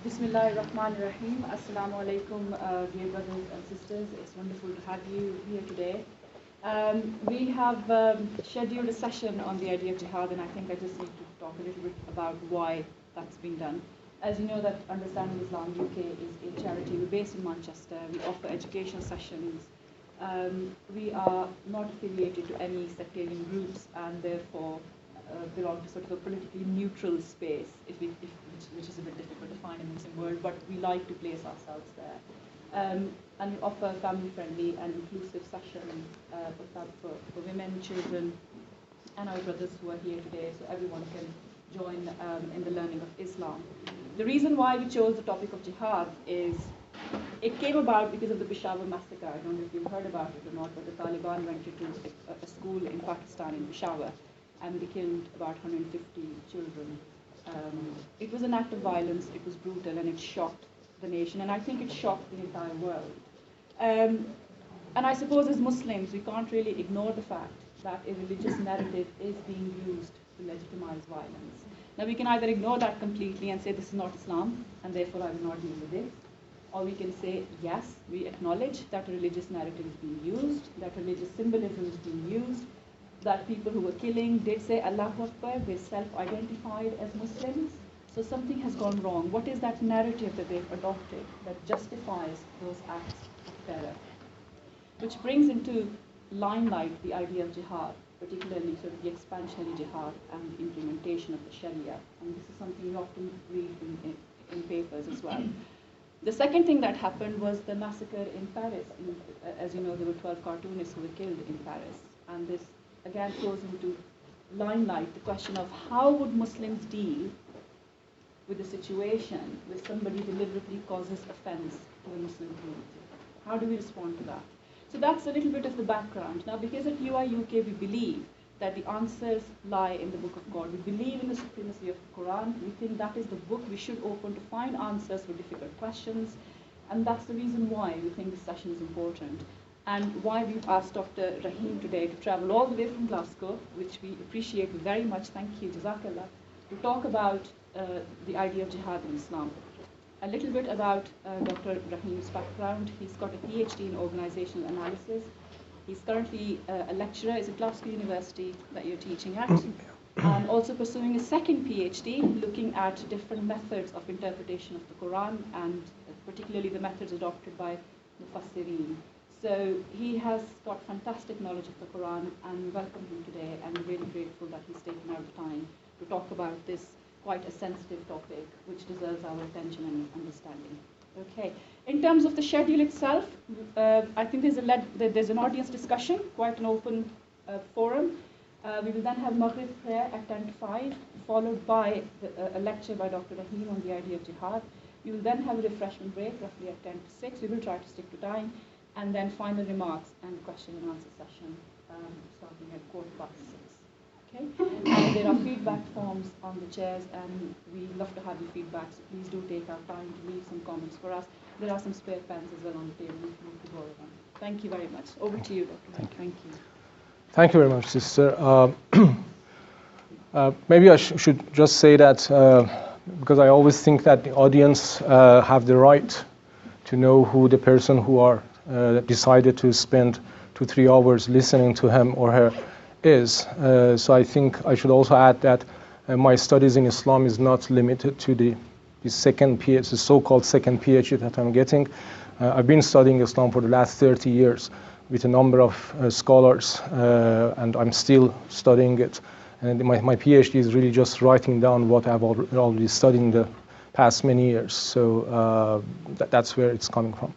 Bismillahirrahmanirrahim. Assalamu alaikum, dear brothers and sisters. It's wonderful to have you here today. We have scheduled a session on the idea of jihad, and I think I just need to talk a little bit about why that's been done. As you know, that Understanding Islam UK is a charity. We're based in Manchester. We offer education sessions. We are not affiliated to any sectarian groups, and therefore belong to sort of a politically neutral space, which is a bit difficult to find in this world, but we like to place ourselves there. And we offer family-friendly and inclusive sessions for women, children, and our brothers who are here today, so everyone can join in the learning of Islam. The reason why we chose the topic of jihad is it came about because of the Peshawar massacre. I don't know if you've heard about it or not, but the Taliban went into a school in Pakistan, in Peshawar, and they killed about 150 children. It was an act of violence, it was brutal, and it shocked the nation, and I think it shocked the entire world. And I suppose as Muslims, we can't really ignore the fact that a religious narrative is being used to legitimize violence. Now, we can either ignore that completely and say this is not Islam, and therefore I will not deal with it, or we can say, yes, we acknowledge that a religious narrative is being used, that religious symbolism is being used, that people who were killing did say Allahu Akbar, they self-identified as Muslims. So something has gone wrong. What is that narrative that they've adopted that justifies those acts of terror? Which brings into limelight the idea of jihad, particularly sort of the expansionary jihad and the implementation of the Sharia. And this is something we often read in papers as well. The second thing that happened was the massacre in Paris. As you know, there were 12 cartoonists who were killed in Paris. And this again throws into limelight the question of how would Muslims deal with a situation where somebody deliberately causes offense to the Muslim community. How do we respond to that? So that's a little bit of the background. Now, because at UIUK we believe that the answers lie in the Book of God. We believe in the supremacy of the Quran. We think that is the book we should open to find answers for difficult questions. And that's the reason why we think this session is important. And why we've asked Dr. Rahim today to travel all the way from Glasgow, which we appreciate very much, thank you, Jazakallah, to talk about the idea of jihad in Islam. A little bit about Dr. Rahim's background. He's got a PhD in organizational analysis. He's currently a lecturer at Glasgow University that you're teaching at, and also pursuing a second PhD looking at different methods of interpretation of the Quran, and particularly the methods adopted by Mufassirin. So he has got fantastic knowledge of the Quran, and we welcome him today, and we're really grateful that he's taken out the time to talk about this quite a sensitive topic, which deserves our attention and understanding. Okay. In terms of the schedule itself, I think there's an audience discussion, quite an open forum. We will then have Maghrib prayer at 10 to 5, followed by a lecture by Dr. Rahim on the idea of jihad. We will then have a refreshment break, roughly at 10 to 6. We will try to stick to time. And then final remarks and question and answer session starting at 6:15. Okay? And there are feedback forms on the chairs, and we love to have your feedback, so please do take our time to leave some comments for us. There are some spare pens as well on the table if you need to borrow them. Thank you very much. Over to you, Dr. Thank you. Thank you very much, sister. Maybe I should just say that because I always think that the audience have the right to know who the person who are decided to spend 2-3 hours listening to him or her is. So I think I should also add that my studies in Islam is not limited to the second PhD, the so-called second PhD that I'm getting. I've been studying Islam for the last 30 years with a number of scholars, and I'm still studying it. And my PhD is really just writing down what I've already studied in the past many years. So that's where it's coming from.